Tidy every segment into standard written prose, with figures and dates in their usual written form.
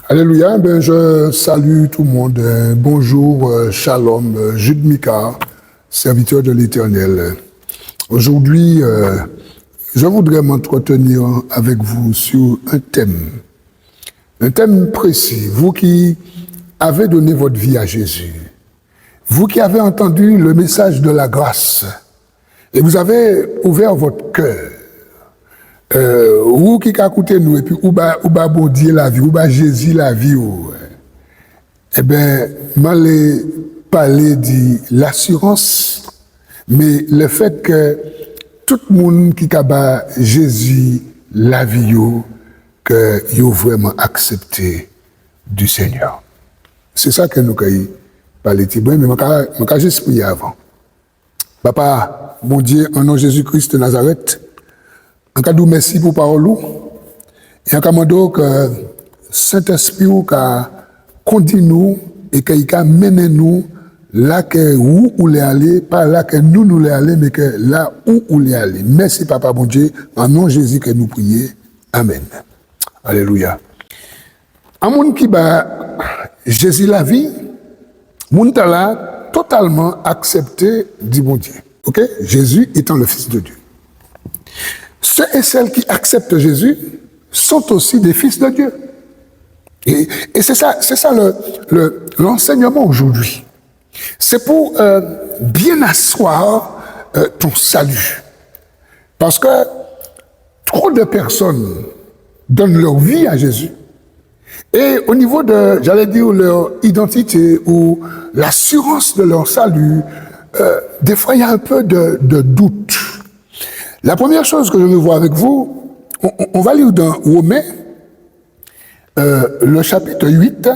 Alléluia, je salue tout le monde. Bonjour, shalom, Jude Mika, serviteur de l'Éternel. Aujourd'hui, je voudrais m'entretenir avec vous sur un thème précis. Vous qui avez donné votre vie à Jésus, vous qui avez entendu le message de la grâce, et vous avez ouvert votre cœur, ou qui a écouté nous, et puis ou ba bon Dieu la vie, ou ba Jésus la vie, eh bien, m'allez parler de l'assurance, mais le fait que tout le monde qui a Jésus la vie, que yo vraiment accepté du Seigneur. C'est ça que nous avons parlé de mais je vais juste prier avant. Papa, mon Dieu, en nom de Jésus-Christ de Nazareth, en cas de merci pour parole, et en cas que Saint-Esprit conduit nous et qu'il mène nous là que où voulez aller, pas là que nous voulons aller, mais que là où voulez aller. Merci Papa mon Dieu, en nom de Jésus que nous prions. Amen. Alléluia. En monde qui bat Jésus la vie, moun tala totalement accepté du bon Dieu. OK? Jésus étant le Fils de Dieu. Ceux et celles qui acceptent Jésus sont aussi des fils de Dieu. Et c'est ça l'enseignement aujourd'hui. C'est pour bien asseoir ton salut. Parce que trop de personnes donnent leur vie à Jésus. Et au niveau de, j'allais dire, leur identité ou l'assurance de leur salut, des fois il y a un peu de doute. La première chose que je veux voir avec vous, on va lire dans Romains, le chapitre 8,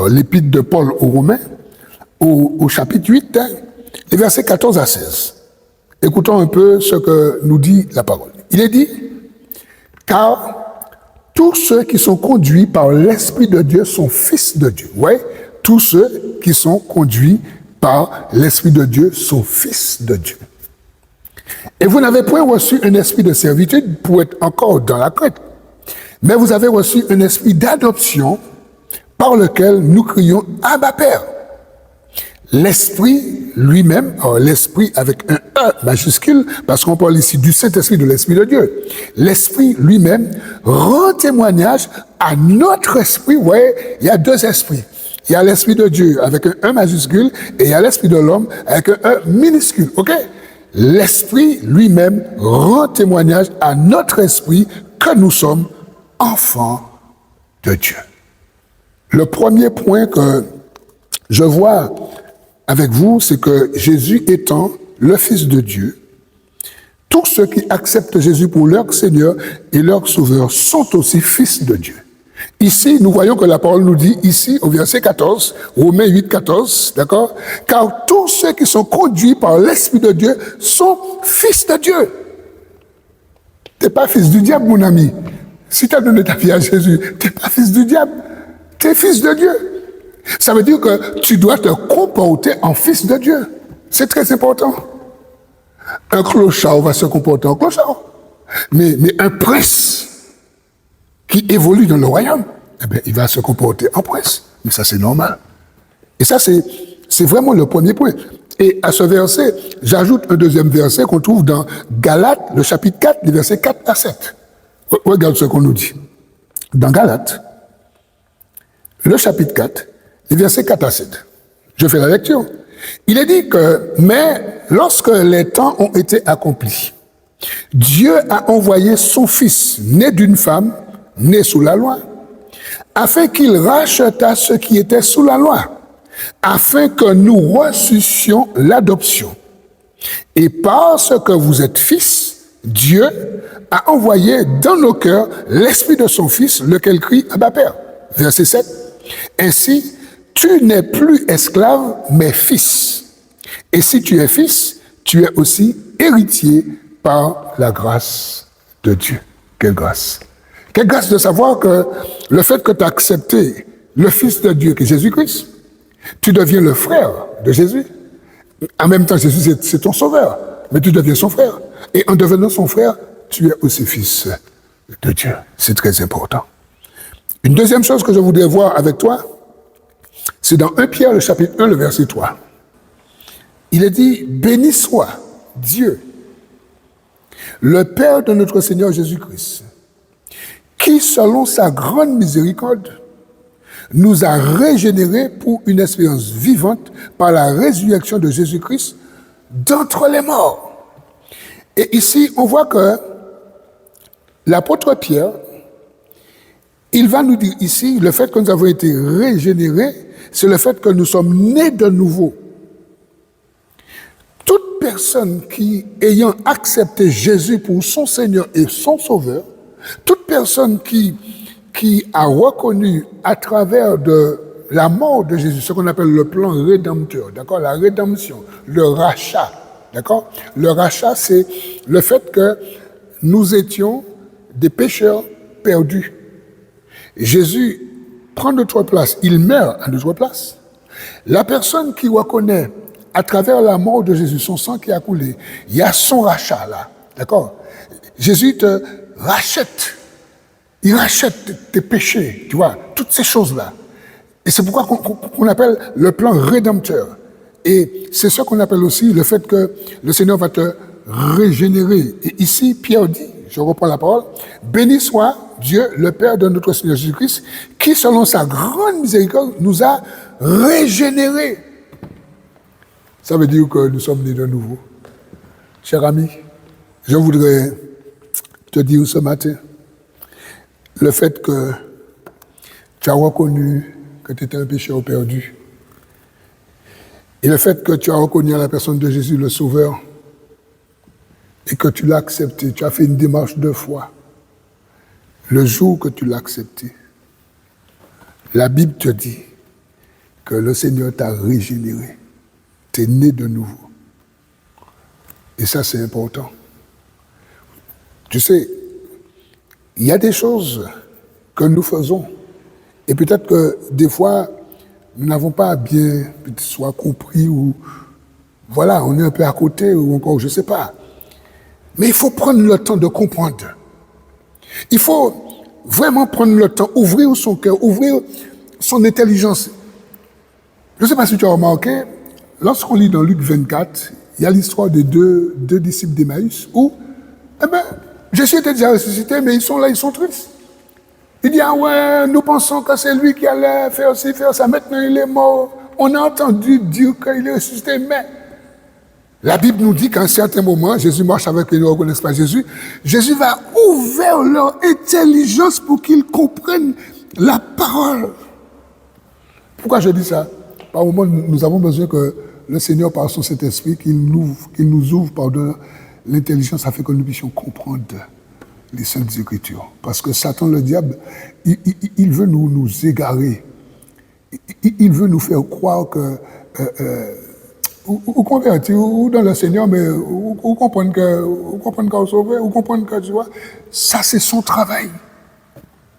l'épître de Paul aux Romains, au chapitre 8, les versets 14 à 16. Écoutons un peu ce que nous dit la parole. Il est dit, car tous ceux qui sont conduits par l'Esprit de Dieu sont fils de Dieu. Oui, tous ceux qui sont conduits par l'Esprit de Dieu sont fils de Dieu. Et vous n'avez point reçu un esprit de servitude pour être encore dans la crainte, mais vous avez reçu un esprit d'adoption par lequel nous crions « Abba Père ». L'Esprit lui-même, l'Esprit avec un E majuscule, parce qu'on parle ici du Saint-Esprit, de l'Esprit de Dieu. L'Esprit lui-même rend témoignage à notre esprit. Oui, il y a deux esprits. Il y a l'Esprit de Dieu avec un E majuscule et il y a l'Esprit de l'homme avec un E minuscule. OK? L'Esprit lui-même rend témoignage à notre esprit que nous sommes enfants de Dieu. Le premier point que je vois avec vous, c'est que Jésus étant le Fils de Dieu, tous ceux qui acceptent Jésus pour leur Seigneur et leur Sauveur sont aussi fils de Dieu. Ici, nous voyons que la parole nous dit, ici, au verset 14, Romains 8, 14, d'accord? Car tous ceux qui sont conduits par l'Esprit de Dieu sont fils de Dieu. Tu n'es pas fils du diable, mon ami. Si tu as donné ta vie à Jésus, tu n'es pas fils du diable. Tu es fils de Dieu. Ça veut dire que tu dois te comporter en fils de Dieu. C'est très important. Un clochard va se comporter en clochard. Mais un prince qui évolue dans le royaume, eh bien, il va se comporter en prince. Mais ça, c'est normal. Et ça, c'est vraiment le premier point. Et à ce verset, j'ajoute un deuxième verset qu'on trouve dans Galates, le chapitre 4, les versets 4 à 7. Regarde ce qu'on nous dit. Dans Galates, le chapitre 4, les versets 4 à 7. Je fais la lecture. Il est dit que, mais lorsque les temps ont été accomplis, Dieu a envoyé son Fils, né d'une femme, né sous la loi, afin qu'il rachetât ce qui était sous la loi, afin que nous reçussions l'adoption. Et parce que vous êtes fils, Dieu a envoyé dans nos cœurs l'esprit de son Fils, lequel crie Abba Père. Verset 7. Ainsi, tu n'es plus esclave, mais fils. Et si tu es fils, tu es aussi héritier par la grâce de Dieu. Quelle grâce! Quelle grâce de savoir que le fait que tu as accepté le Fils de Dieu, qui est Jésus-Christ, tu deviens le frère de Jésus. En même temps, Jésus, c'est ton sauveur, mais tu deviens son frère. Et en devenant son frère, tu es aussi fils de Dieu. C'est très important. Une deuxième chose que je voudrais voir avec toi, c'est dans 1 Pierre, le chapitre 1, le verset 3. Il est dit, béni soit Dieu, le Père de notre Seigneur Jésus-Christ, qui, selon sa grande miséricorde, nous a régénérés pour une espérance vivante par la résurrection de Jésus-Christ d'entre les morts. Et ici, on voit que l'apôtre Pierre, il va nous dire ici, le fait que nous avons été régénérés, c'est le fait que nous sommes nés de nouveau. Toute personne qui, ayant accepté Jésus pour son Seigneur et son Sauveur, toute personne qui a reconnu à travers de la mort de Jésus, ce qu'on appelle le plan rédempteur, d'accord, la rédemption, le rachat, d'accord. Le rachat, c'est le fait que nous étions des pécheurs perdus. Jésus prend notre place, il meurt à notre place. La personne qui reconnaît à travers la mort de Jésus, son sang qui a coulé, il y a son rachat là, d'accord. Jésus te rachète. Il rachète tes péchés, tu vois, toutes ces choses-là. Et c'est pourquoi qu'on appelle le plan rédempteur. Et c'est ce qu'on appelle aussi le fait que le Seigneur va te régénérer. Et ici, Pierre dit, je reprends la parole, béni soit Dieu, le Père de notre Seigneur Jésus-Christ, qui, selon sa grande miséricorde, nous a régénérés. Ça veut dire que nous sommes nés de nouveau. Cher ami, je voudrais te dire ce matin, le fait que tu as reconnu que tu étais un pécheur perdu, et le fait que tu as reconnu à la personne de Jésus le Sauveur, et que tu l'as accepté, tu as fait une démarche de foi, le jour que tu l'as accepté, la Bible te dit que le Seigneur t'a régénéré, tu es né de nouveau. Et ça, c'est important. Tu sais, il y a des choses que nous faisons, et peut-être que des fois, nous n'avons pas bien soit compris, ou voilà, on est un peu à côté, ou encore, je ne sais pas. Mais il faut prendre le temps de comprendre. Il faut vraiment prendre le temps, ouvrir son cœur, ouvrir son intelligence. Je ne sais pas si tu as remarqué, lorsqu'on lit dans Luc 24, il y a l'histoire de deux disciples d'Emmaüs où, eh bien, Jésus était déjà ressuscité, mais ils sont là, ils sont tristes. Il dit, ah ouais, nous pensons que c'est lui qui allait faire ci, faire ça, maintenant il est mort. On a entendu dire qu'il est ressuscité, mais la Bible nous dit qu'à un certain moment, Jésus marche avec eux, ils ne reconnaissent pas Jésus. Jésus va ouvrir leur intelligence pour qu'ils comprennent la parole. Pourquoi je dis ça? Par moment, nous avons besoin que le Seigneur, par son Saint-Esprit, qu'il nous ouvre pardon, l'intelligence afin que nous puissions comprendre les Saintes Écritures. Parce que Satan, le diable, il veut nous égarer. Il veut nous faire croire que... ou convertir, ou dans le Seigneur, mais ou comprendre qu'on est sauvé, ou comprendre que, tu vois, ça c'est son travail.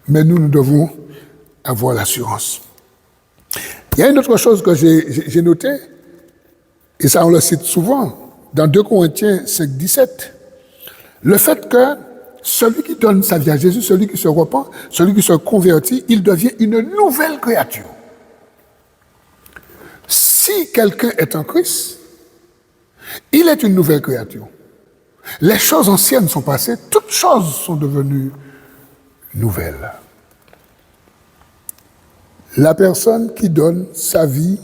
Mais nous devons avoir l'assurance. Il y a une autre chose que j'ai notée, et ça on le cite souvent, dans 2 Corinthiens 5, 17, le fait que celui qui donne sa vie à Jésus, celui qui se repent, celui qui se convertit, il devient une nouvelle créature. Si quelqu'un est en Christ, il est une nouvelle créature. Les choses anciennes sont passées, toutes choses sont devenues nouvelles. La personne qui donne sa vie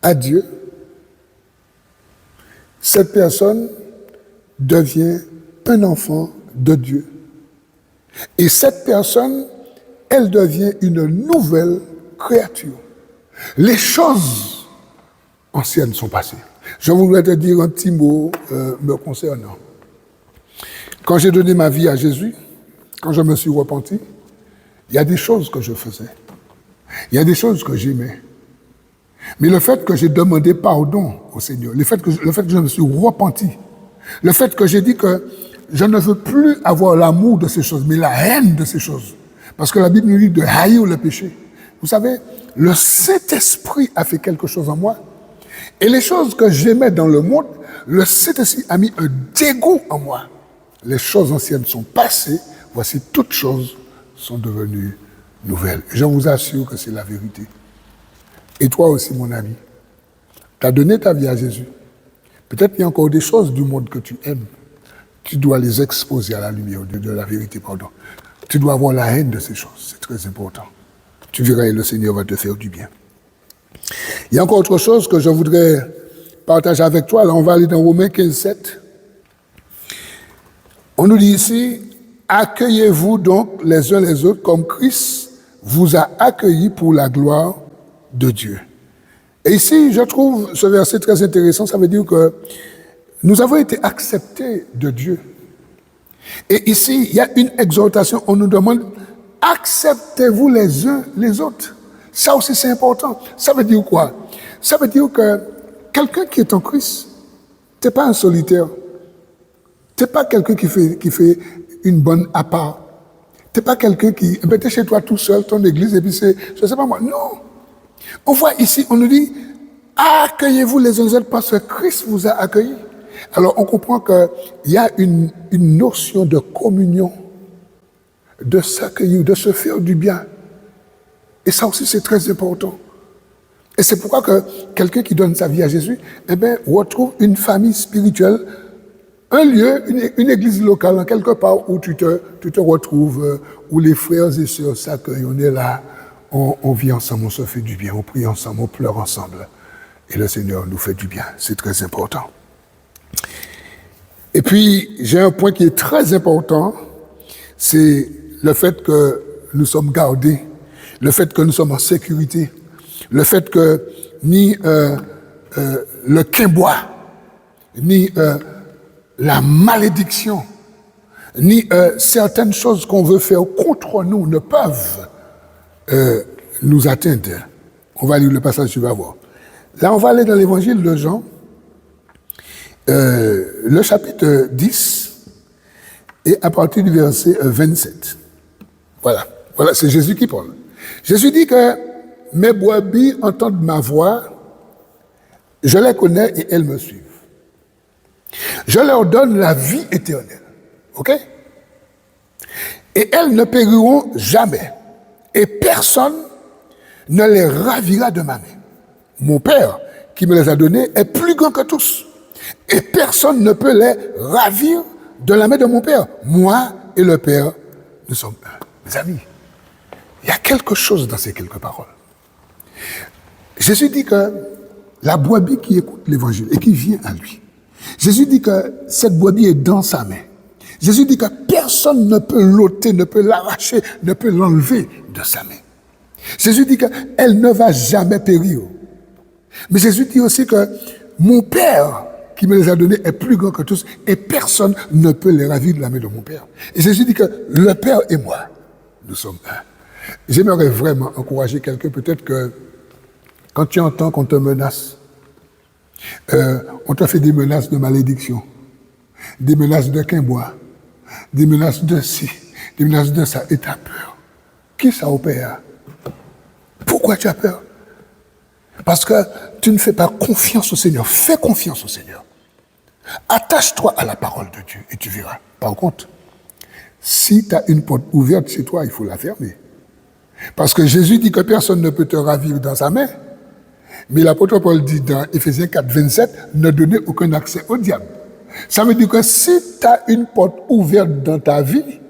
à Dieu, cette personne devient un enfant de Dieu. Et cette personne, elle devient une nouvelle créature. Les choses anciennes sont passées. Je voudrais te dire un petit mot me concernant. Quand j'ai donné ma vie à Jésus, quand je me suis repenti, il y a des choses que je faisais. Il y a des choses que j'aimais. Mais le fait que j'ai demandé pardon au Seigneur, le fait que je me suis repenti, le fait que j'ai dit que je ne veux plus avoir l'amour de ces choses, mais la haine de ces choses. Parce que la Bible nous dit de haïr le péché. Vous savez, le Saint-Esprit a fait quelque chose en moi. Et les choses que j'aimais dans le monde, le Saint-Esprit a mis un dégoût en moi. Les choses anciennes sont passées, voici toutes choses sont devenues nouvelle. Je vous assure que c'est la vérité. Et toi aussi, mon ami, tu as donné ta vie à Jésus. Peut-être qu'il y a encore des choses du monde que tu aimes. Tu dois les exposer à la lumière de la vérité, pardon. Tu dois avoir la haine de ces choses, c'est très important. Tu verras et le Seigneur va te faire du bien. Il y a encore autre chose que je voudrais partager avec toi. Là, on va aller dans Romains 15, 7. On nous dit ici, accueillez-vous donc les uns les autres comme Christ vous a accueillis pour la gloire de Dieu. Et ici, je trouve ce verset très intéressant. Ça veut dire que nous avons été acceptés de Dieu. Et ici, il y a une exhortation. On nous demande, acceptez-vous les uns les autres. Ça aussi, c'est important. Ça veut dire quoi? Ça veut dire que quelqu'un qui est en Christ, tu n'es pas un solitaire. Tu n'es pas quelqu'un qui fait une bonne à part. Tu n'es pas quelqu'un qui... tu es chez toi tout seul, ton église, et puis c'est... Je ne sais pas moi. Non. On voit ici, on nous dit, accueillez-vous les uns les autres parce que Christ vous a accueillis. Alors on comprend qu'il y a une notion de communion, de s'accueillir, de se faire du bien. Et ça aussi c'est très important. Et c'est pourquoi que quelqu'un qui donne sa vie à Jésus, eh bien, retrouve une famille spirituelle, un lieu, une église locale, quelque part où tu te retrouves, où les frères et sœurs s'accueillent, on est là, on vit ensemble, on se fait du bien, on prie ensemble, on pleure ensemble. Et le Seigneur nous fait du bien, c'est très important. Et puis, j'ai un point qui est très important, c'est le fait que nous sommes gardés, le fait que nous sommes en sécurité, le fait que ni le quimbois, ni la malédiction, ni certaines choses qu'on veut faire contre nous ne peuvent nous atteindre. On va lire le passage, tu vas voir. Là, on va aller dans l'évangile de Jean, le chapitre 10, et à partir du verset 27. Voilà, c'est Jésus qui parle. Jésus dit que mes brebis entendent ma voix, je les connais et elles me suivent. Je leur donne la vie éternelle. OK? Et elles ne périront jamais. Et personne ne les ravira de ma main. Mon Père, qui me les a donnés, est plus grand que tous. Et personne ne peut les ravir de la main de mon Père. Moi et le Père, nous sommes un. Mes amis, il y a quelque chose dans ces quelques paroles. Jésus dit que la brebis qui écoute l'évangile et qui vient à lui, Jésus dit que cette brebis est dans sa main. Jésus dit que personne ne peut l'ôter, ne peut l'arracher, ne peut l'enlever de sa main. Jésus dit qu'elle ne va jamais périr. Mais Jésus dit aussi que mon Père qui me les a donnés est plus grand que tous et personne ne peut les ravir de la main de mon Père. Et Jésus dit que le Père et moi, nous sommes un. J'aimerais vraiment encourager quelqu'un, peut-être que quand tu entends qu'on te menace, on te fait des menaces de malédiction, des menaces de quimbois, des menaces de ci, des menaces de ça, et tu as peur. Qui ça opère? Pourquoi tu as peur? Parce que tu ne fais pas confiance au Seigneur. Fais confiance au Seigneur. Attache-toi à la parole de Dieu et tu verras. Par contre, si tu as une porte ouverte chez toi, il faut la fermer. Parce que Jésus dit que personne ne peut te ravir dans sa main. Mais l'apôtre Paul dit dans Éphésiens 4, 27, ne donnez aucun accès au diable. Ça veut dire que si tu as une porte ouverte dans ta vie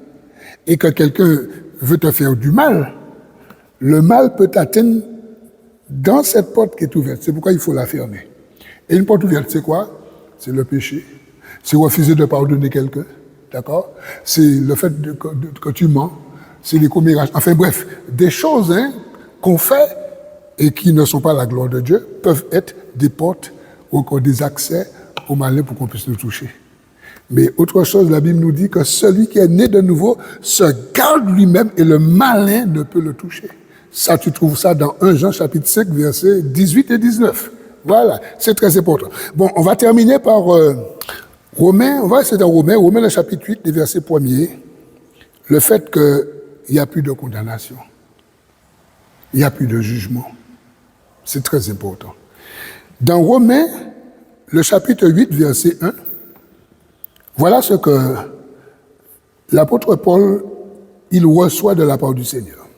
et que quelqu'un veut te faire du mal, le mal peut t'atteindre dans cette porte qui est ouverte. C'est pourquoi il faut la fermer. Et une porte ouverte, c'est quoi? C'est le péché. C'est refuser de pardonner quelqu'un. D'accord? C'est le fait que tu mens. C'est les commérages. Enfin bref, des choses qu'on fait et qui ne sont pas la gloire de Dieu peuvent être des portes ou encore des accès au malin pour qu'on puisse nous toucher. Mais autre chose, la Bible nous dit que celui qui est né de nouveau se garde lui-même et le malin ne peut le toucher. Ça, tu trouves ça dans 1 Jean chapitre 5, versets 18 et 19. Voilà, c'est très important. Bon, on va terminer par Romains, on va essayer dans Romains le chapitre 8, les versets 1er. Le fait qu'il n'y a plus de condamnation, il n'y a plus de jugement. C'est très important. Dans Romains, le chapitre 8, verset 1, voilà ce que l'apôtre Paul, il reçoit de la part du Seigneur.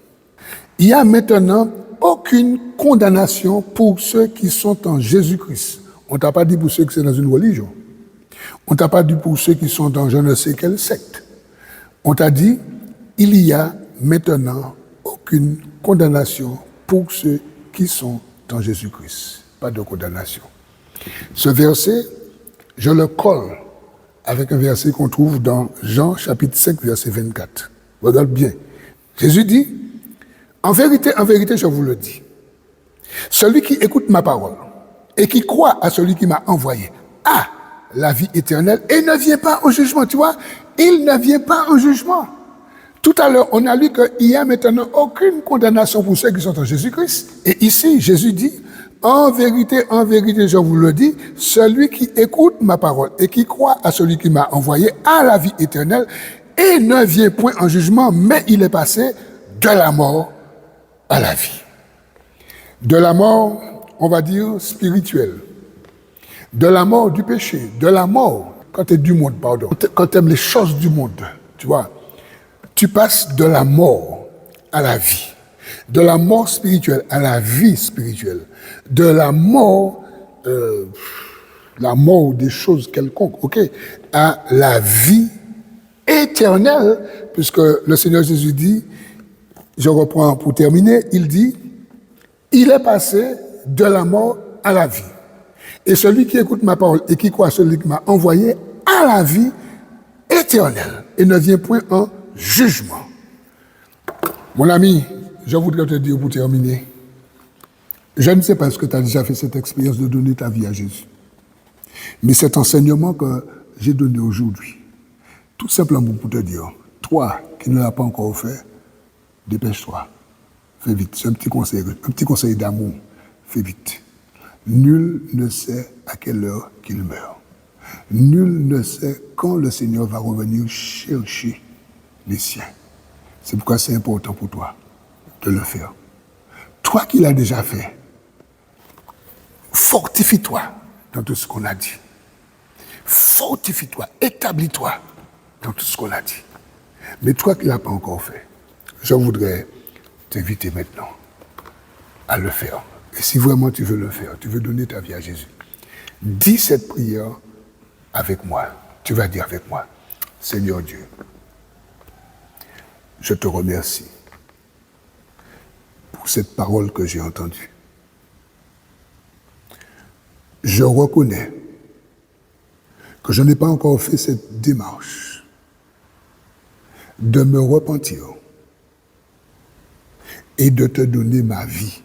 Il n'y a maintenant aucune condamnation pour ceux qui sont en Jésus-Christ. On ne t'a pas dit pour ceux qui sont dans une religion. On ne t'a pas dit pour ceux qui sont dans je ne sais quelle secte. On t'a dit, il y a maintenant aucune condamnation pour ceux qui sont en Jésus-Christ. Pas de condamnation. Ce verset, je le colle avec un verset qu'on trouve dans Jean chapitre 5, verset 24. Regarde bien. Jésus dit, en vérité, je vous le dis, celui qui écoute ma parole et qui croit à celui qui m'a envoyé a la vie éternelle et ne vient pas au jugement. Tu vois, il ne vient pas au jugement. Tout à l'heure, on a lu qu'il n'y a maintenant aucune condamnation pour ceux qui sont en Jésus-Christ. Et ici, Jésus dit, en vérité, je vous le dis, celui qui écoute ma parole et qui croit à celui qui m'a envoyé a la vie éternelle et ne vient point en jugement, mais il est passé de la mort à la vie. De la mort, on va dire, spirituelle. De la mort du péché. De la mort, quand tu es du monde, pardon. Quand tu aimes les choses du monde, tu vois. Tu passes de la mort à la vie. De la mort spirituelle à la vie spirituelle. De la mort des choses quelconques, ok, à la vie éternelle, puisque le Seigneur Jésus dit, je reprends pour terminer, il dit, il est passé de la mort à la vie. Et celui qui écoute ma parole et qui croit à celui qui m'a envoyé à la vie éternelle et ne vient point en jugement. Mon ami, je voudrais te dire pour terminer, je ne sais pas ce que tu as déjà fait cette expérience de donner ta vie à Jésus. Mais cet enseignement que j'ai donné aujourd'hui, tout simplement pour te dire, toi qui ne l'as pas encore fait, dépêche-toi, fais vite. C'est un petit conseil d'amour, fais vite. Nul ne sait à quelle heure qu'il meurt. Nul ne sait quand le Seigneur va revenir chercher les siens. C'est pourquoi c'est important pour toi de le faire. Toi qui l'as déjà fait, fortifie-toi dans tout ce qu'on a dit. Fortifie-toi, établis-toi dans tout ce qu'on a dit. Mais toi qui ne l'as pas encore fait, je voudrais t'inviter maintenant à le faire. Et si vraiment tu veux le faire, tu veux donner ta vie à Jésus, dis cette prière avec moi. Tu vas dire avec moi, Seigneur Dieu, je te remercie pour cette parole que j'ai entendue. Je reconnais que je n'ai pas encore fait cette démarche de me repentir et de te donner ma vie.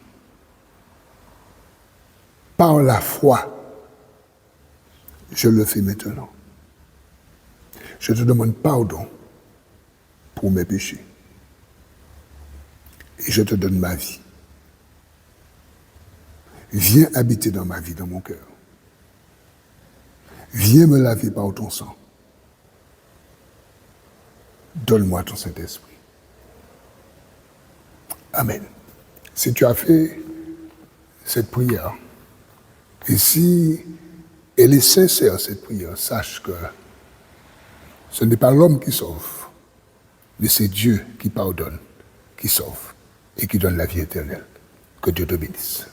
Par la foi, je le fais maintenant. Je te demande pardon pour mes péchés. Et je te donne ma vie. Viens habiter dans ma vie, dans mon cœur. Viens me laver par ton sang. Donne-moi ton Saint-Esprit. Amen. Si tu as fait cette prière, et si elle est sincère, cette prière, sache que ce n'est pas l'homme qui sauve, mais c'est Dieu qui pardonne, qui sauve et qui donne la vie éternelle. Que Dieu te bénisse.